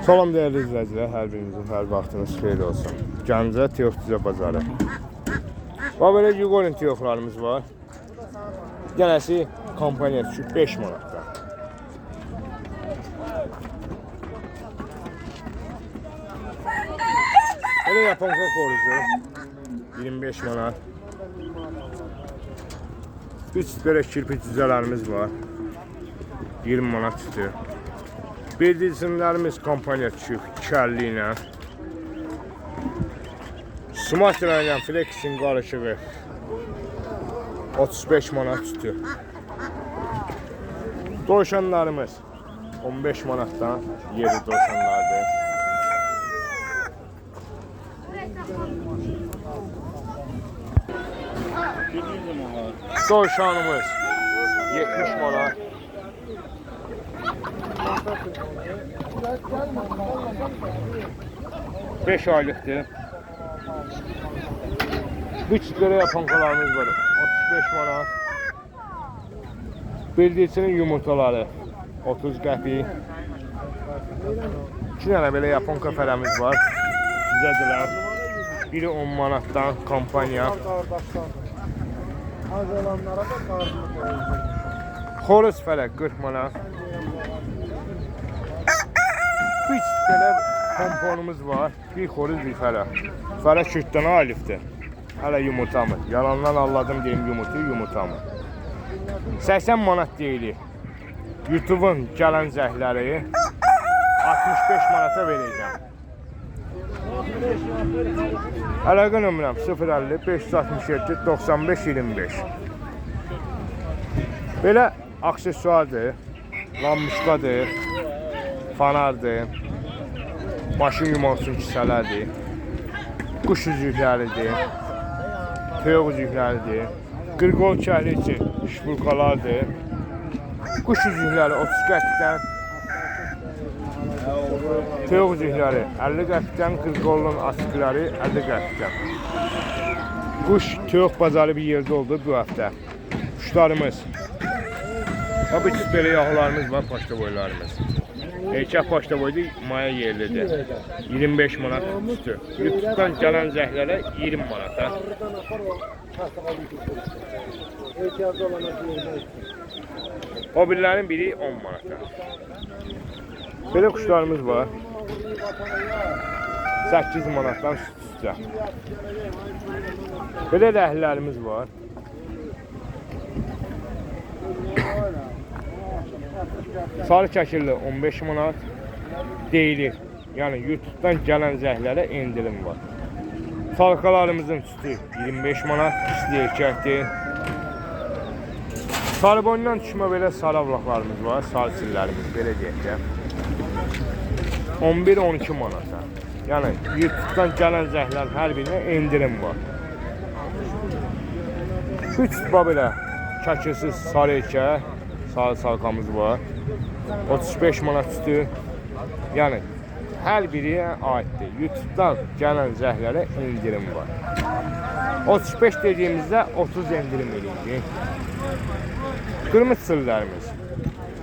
Salam değerli izləyicilər, hər birinizin hər vaxtınız xeyir olsun. Gəncə Teoktüzə bazarı. Belə Yugorin teoklarımız var. Gələsi kampaniya düşüb 5 manatda. Belə yaponka korucu 25 manat. Üç belə kirpi cüzələrimiz var. 20 manat tutuyor. Bildirsinlərimiz kampaniya düşüb 2.50 ilə. Sumatra ilə Flexin qarışığı 35 manat tutuyor. Doşanlarımız 15 manatdan yeri doşanlardır. Doşanımız 70 manat. Beş aylıktır. Bu çiftlərə yapankalarımız var. 35 manat. Bildirçinin yumurtaları 30 qəpik. 2 dənə belə yaponka fərəmiz var. Güzədirlər. Biri 10 manatdan kampanya. Xoruz fərək 40 manat. Üç belə pomponumuz var. Bir xoruz, bir fərə. Fərə 40 dənə aylıqdır. Hələ yumurta mı? Yalandan anladım deyim yumurta mı? 80 manat deyilir. YouTube'un gələn zəhləri 65 manata verəcəm. Əlaqə nömrəm 050 567 95 25. Belə aksesuardır, lambuşkadır, fanardır, maşın yumaq üçün kisələrdir, quş üzükləridir, toyuq üzükləridir, qırqol kəhli üçün şpulkalardır, quş üzükləri 30 qəpikdən, toyuq üzükləri 50 qəpikdən, qırqolun asıqları 50 qəpikdən. Quş toyuq bazarı bir yerdə oldu bu həftə. Quşlarımız. Tabii ki böyle yağlarımız var, paşta boylarımız. Erkək paşta boydu, maya yerlidir. 25 manat üstü. YouTube'dan gələn zəhlərə 20 manata. O birilərin biri 10 manata. Böyle kuşlarımız var. 8 manatdan üstə. Böyle rəhlərimiz var. Sarı kəkilli 15 manat deyilir. Yəni YouTube'dan gələn zəhlərə indirim var. Salqalarımızın üstü 25 manat, pisli erkəkdir. Sarı boyundan düşmə belə sarı avlaqlarımız var, sarı sillərimiz belə deyək də. 11-12 manata. Yəni YouTube'dan gələn zəhlər hər birinə indirim var. 3 belə kəkilsiz sarı erkək, sarı salqamız var. 35 manat üstü. Yəni hər biriyə aiddir. YouTube'dan gələn zəhlərə indirim var. 35 dediyimizdə 30 indirim edilir. Qırmızı sırlarımız.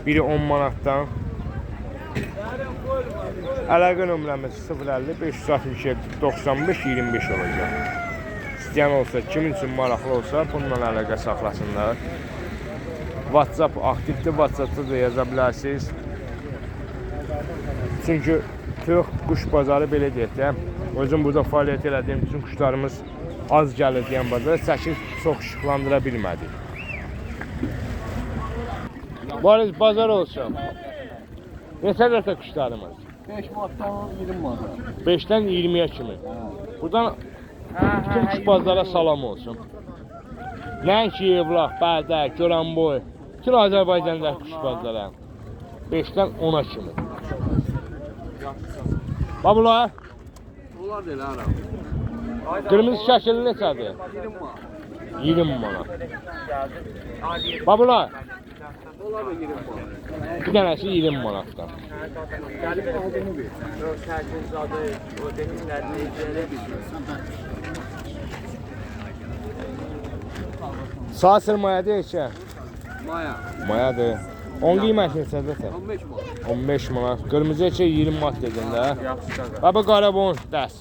Biri 10 manatdan. Əlaqə nömrəmiz 050 567 95 25 olacaq. İstəyən olsa, kimin üçün maraqlı olsa bununla əlaqə saxlasınlar. WhatsApp aktifdir, WhatsApp'da da yaza bilərsiniz. Çünki toyuq quş bazarı belə deyək də, özüm burada fəaliyyət elədiyim bütün quşlarımız az gəlir deyən bazara çəkib çox işıqlandıra bilmədik. Bariz bazar olsun. Neçə quşlarımız? 5 manatdan 20 manat. 5'dən 20'ye kimi. Buradan bütün kuş bazara salam olsun. Nəinki Yevlax, Bərdək, Goranboy, bütün Azərbaycanda kuş bazara. 5'dən 10'a kimi. Babular? Onlar da elə ara. Qırmızı şəkili neçədir? 20 manat. 20 manat. Babular? Onlar da 20 manat. Bir dənəsi 20 manatdan. Gəlib aldığını bir. O Sərkinzadə, o dediklərini necə bilirsən? Sağ sırmaya deyək ki. Maya. Mayadır. 10 qiymət neçədir? 15 manat. 15 manat. Qırmızı eçək 20 manat dedin də. Yaxşı qaqa. Baba qarabon dəs.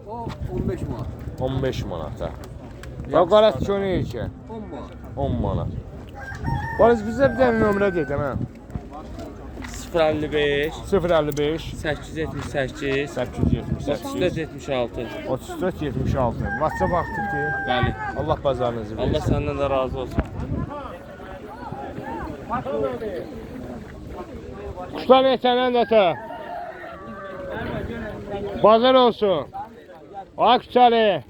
O 15 manat. 15 manata. Ya qara köynə eçək 10 manat. 10 manat. Barış bizə bir dənə nömrə dedim hə. 055 055 878 878 3476. 34 76. WhatsApp aktifdir. Bəli. Allah bazarınızı versin. Allah səndən də razı olsun. Kuşlar yetəndən də bazar olsun. Akçalı.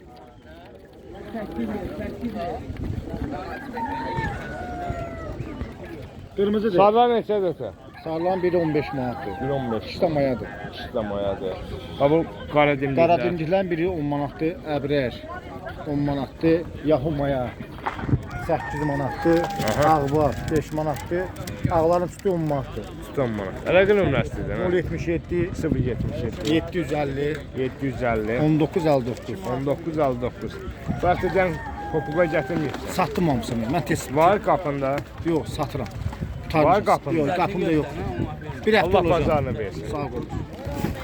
Qırmızıdır. Sarılar neçədir də? Sarılan biri 15 manatdır. 1.15. İşte mayadır. İşte mayadır. Ha bu qara dimdiklər. Qara dimdiklərin biri 10 manatdır. Əbrər 10 manatdır. Yahu maya 8 manatdır. Aha. Ağbar 5 manatdır. Ağların üstü 10 manatdır. 10 manat. Əlaqə nömrəsidir də. 077 077 750 750 1959. 1959. Zaten topuğa gətirməyibsən. Satdım hamısını. Mən tez Var qapında. yox satıram. Var qapında. Yox, qapımda yox. Bir həftə Allah olacaq. bazarını versin. Sağ ol.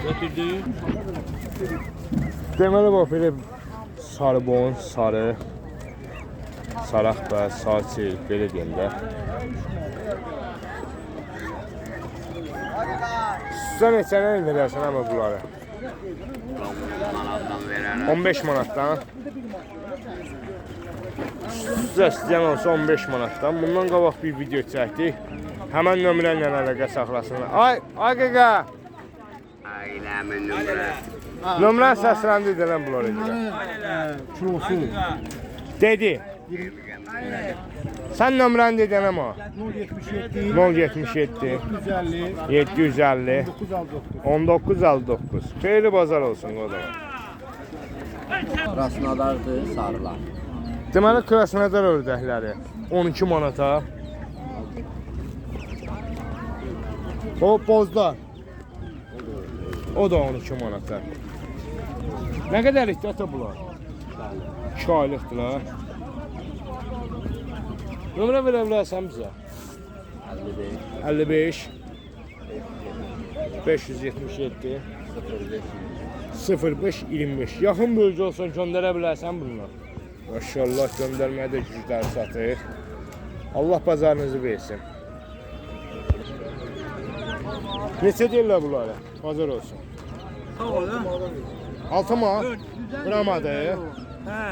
Götürdün. Deməli bu belə sarı bon, sarı saraq və saçı belə deyim də. Sən neçədən verərsən amma bunları? 15 manatdan. Sizə istəyən olsa 15 manatdan. Bundan qabaq bir video çəkdik. Həmən nömrə ilə əlaqə saxlasınlar. Ay qaqa. Ailəmin nömrə. Nömrə səsləndi deyilən bunlara görə. Kilosu Dedi. Sən nömrəni dedin amma. 077 077 750 750 1959. 1959. Xeyirli bazar olsun o zaman. Rasnadardır, sarılar. Deməli Krasnodar ördəkləri 12 manata. O bozlar. O da 12 manata. Nə qədərlikdir ata bunlar? 2 aylıqdırlar. Nömrə verə bilərsən bizə? 55 577 05 25. Yaxın bölgə olsun göndərə bilərsən bunlar. Maşallah göndərməyə də güclər satır. Allah bazarınızı versin. Neçə deyirlər bunları? Bazar olsun. Sağ ol. 6 manat. Qramadır. Hə.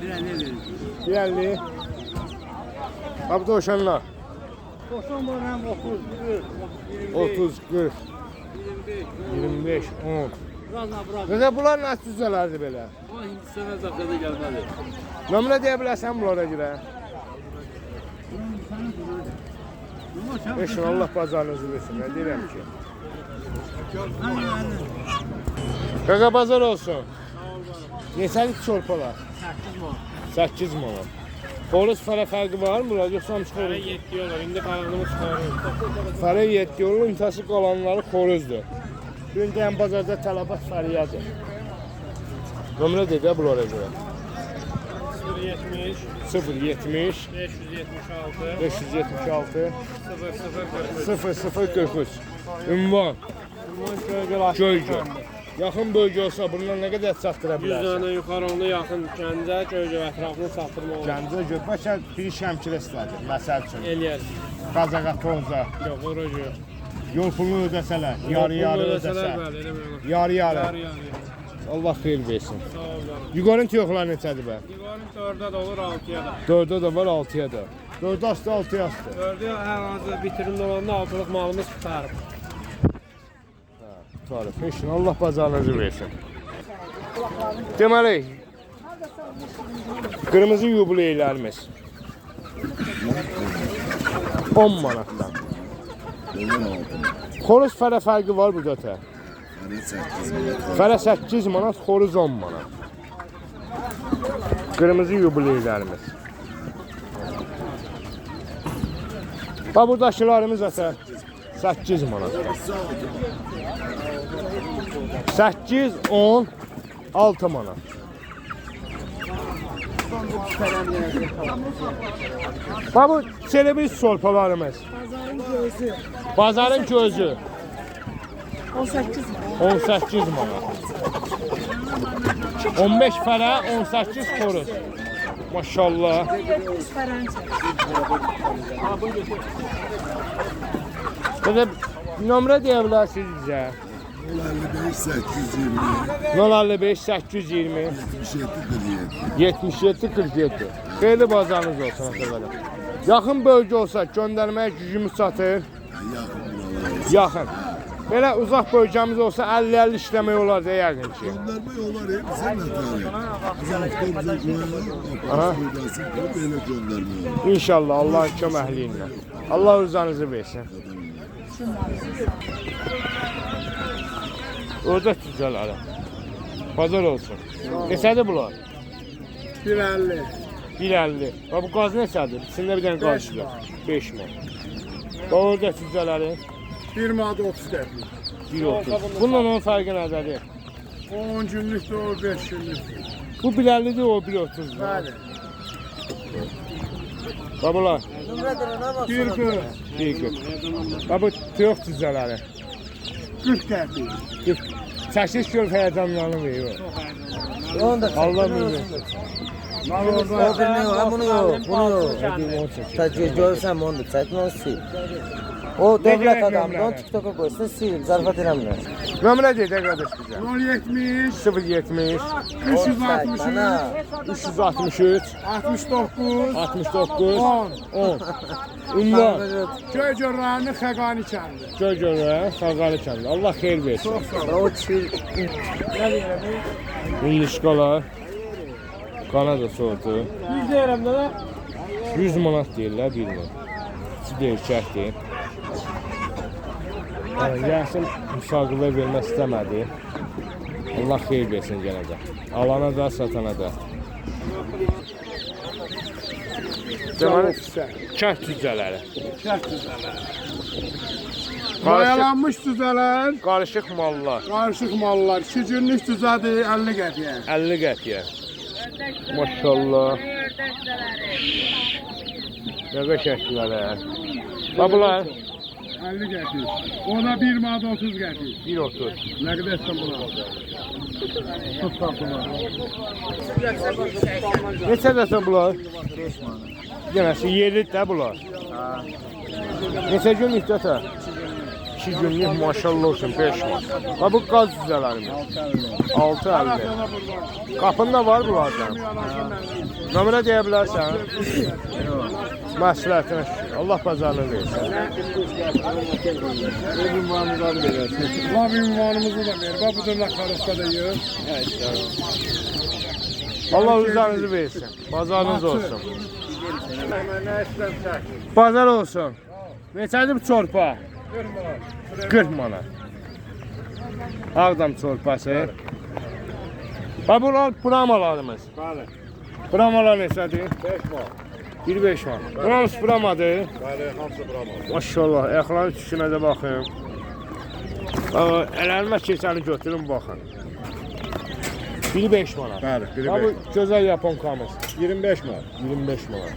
Bir əlli verir. 50. Abi doşanlar. 90 manat 30, 40, 25, 10. Nədə bunlar nasıl düzələrdi belə? O Hindistana zakada gəlmədi. Nömrə deyə bilərsən bunlara görə. Eşin Allah bazarınızı versin. Nə deyirəm ki? Qaqa bazar olsun. Neçəlik çorpalar? 8 manat. Xoruz fərə fərqi var mı? Yoxsa hamısı xoruz? 7 olur. İndi qalanımı çıxarırıq. Fərə 7 yolun imtası qalanları xoruzdur. Gün deyən bazarda tələbat fəriyadır. Nömrə deyə bunlara görə. 070 070 576 576 0043. 0043. Ünvan. Gölgö. Yaxın bölgə olsa bundan nə qədər çatdıra 100 bilərsən? dənə yuxarı onu yaxın Gəncə, Göycə ətrafını çatdırma olur. Gəncə gör. Başa bir şəmkir istədir. Məsəl üçün. Eləyər. Qazağa, toza, Yox, orocu yox. yol pulunu ödəsələr, yarı-yarı ödəsələr. Bəli, elə belə. Yarı-yarı. Yarı. Allah xeyir versin. Sağ ol canım. Yuqarın tiyoxlar neçədir bə? Divarın 4-də də olur, 6-ya da. 4-də də var, 6-ya da. 4 astı, 6 astı. 4-ü hər hansı bitirimli olanda 6-lıq malımız tutarıq. Tutarıq. Eşin Allah bazarınızı versin. Deməli, qırmızı yubileylərimiz 10 manatdan. Xoruz fərə fərqi var burada tə. Fərə 8 manat, xoruz 10 manat. Qırmızı yubileylərimiz. Bax buradakılarımız ətə 8 manat. 8, 10, 6 manat. Bax bu selebrit sorpalarımız. Bazarın gözü. 18 manat. 15 fərə, 18 xoruz. Maşallah. Belə nömrə deyə bilərsiniz bizə. 55 820 055 820 77 47. 77 47. Xeyli bazarınız olsun efendim. Yaxın bölgə olsa göndərməyə gücümüz çatır. Yaxın. Belə uzaq bölgəmiz olsa 50-50 işləmək olar da yəqin ki. Gönderme yolları hep sen atarım. Uzakta bize koyalım. Aha. Buradasın. Böyle gönderme yolları. İnşallah Allah'ın köməkliyi ilə. Allah rızanızı versin. Orada güzələri. Bazar olsun. Neçədir bunlar? 1.50. 1.50. Bax bu qaz neçədir? İçində bir dənə qaz var. 5 man. Bax orada güzələri 1 manat 30 qəpik. 1.30. Bununla onun fərqi nədir? 10 günlükdür, o 5 günlükdür. Bu 1.50'dir, o 1.30. Bəli. Bax bunlar 1.40, 1.40. Bax bu tüyox güzələri. 40 qəpik. Çəkiş gör həyəcanlarını verir. Allah bilir. O birini yok, bunu yok, bunu yok. Görürsen onu çəkmə, onu sil. O dövlət adamdır, onu TikTok'a qoysun, sil, zarafat eləmirlər. Nömrə deyə qardaş bizə. 070, 070 363, 363 69, 69 10. 10. Ünvan. Göygörlərini Xəqani kəndi. Göygörə, Xəqali kəndi. Allah xeyir versin. O çil, Millişqalar. Kanada sortu. 100 deyirəm də. 100 manat deyirlər bir man. İki erkəkdir. Yəsin müsaqibə vermək istəmədi. Allah xeyir versin yenə də. Alana da, satana da. Deməli, kənd cüzələri. Mayalanmış düzələr, Qarışıq mallar. qarışıq mallar. 2 günlük düzədir, 50 qəpiyə. 50 qəpiyə. Maşallah. Nə qəşəklər. Bax bunlar 50 qəpik. O da 1 manat 30 qəpik. 1.30. Nə qədərsən buna? Tut tapılar. Neçə dəsə bunlar? 5 manat. Yenəsi yerlidir də bunlar. Neçə günlük dəsə? 2 günlük maşallah olsun 5 manat. Bax bu qaz cüzələrimiz. 6.50. Qapında var bunlardan. Nömrə deyə bilərsən? Məsləhətinə şükür. Allah bazarını versin. Ünvanımızı verərsin. Bax ünvanımızı da ver. Bax bu da karoska da yığır. Allah rızanızı versin. Bazarınız olsun. Bazar olsun. Neçədir bu çorpa? 40 manat. Ağdam çorpası. Bax bunlar bramalarımız. Bəli. Bramalar neçədir? 5 manat. 1.5 manat. Bunlar bramadır. Bəli, hamısı bravo. Maşallah, ayaqların tükünə də baxın. Ələrimə keçəni götürün, baxın. 1.5 manat. Bəli, biri Bax bu 5. gözəl yaponkamız. 25 manat. 25 manat.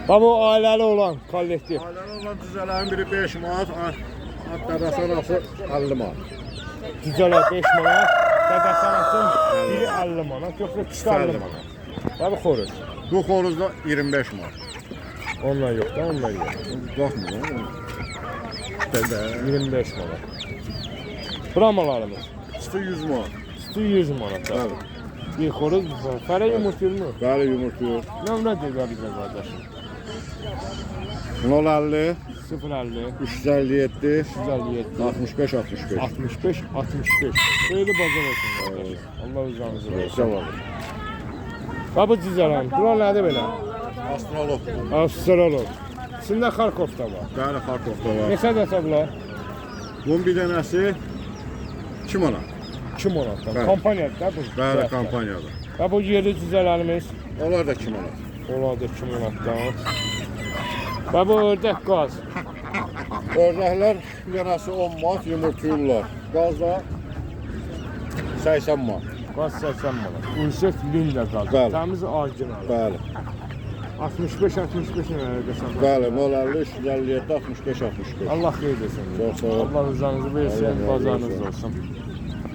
Bax bu ailəli olan kollektiv. Ailəli olan düzələrin biri 5 manat, hatta arası 50 manat. Cücələr 5 manat, dədəsanatın biri 50 manat, yoxsa ikisi 50 manat. Bax bu xoruz. Bu xoruzda 25 manat. Ondan yox da, ondan yox. Baxmır. 25 manat. Bramalarımız. İşte 100 manat. İsti 100 manat. Bəli. Bir xoruz var. Fərə yumurtayır mı? Bəli, yumurtluyor. Nömrə deyir bizə qardaş. 050 050 357 357 65 65. 65 65. Böyle bazar olsun qardaş. Allah rızanızı versin. Sağ olun. Bax bu cüzələr. Bunlar nədir belə? Astrolog. Avstralog. İçində Xarkovda var. Bəli, Xarkovda var. Neçə dəsə bunlar? Bunun bir dənəsi 2 manat. 2 manatdan. Bəli. Kampaniyadır da bu. Bəli, kampaniyada. Və bu yerli cüzələrimiz Onlar da 2 manat. onlar da 2 manatdan. Və bu ördək qaz. Ördəklər bir dənəsi 10 manat yumurtlayırlar. Qaz da 80 manat. Qaz 80 manat. Ulset Linda qaz. Bəli. Təmiz orijinal. Bəli. 65-65 nə qəsəm. Bəli, mol 50, 357, 65, 65. Allah xeyir etsin. Çox sağ ol. Allah rızanızı versin, Allah razı bazarınız olsun. olsun.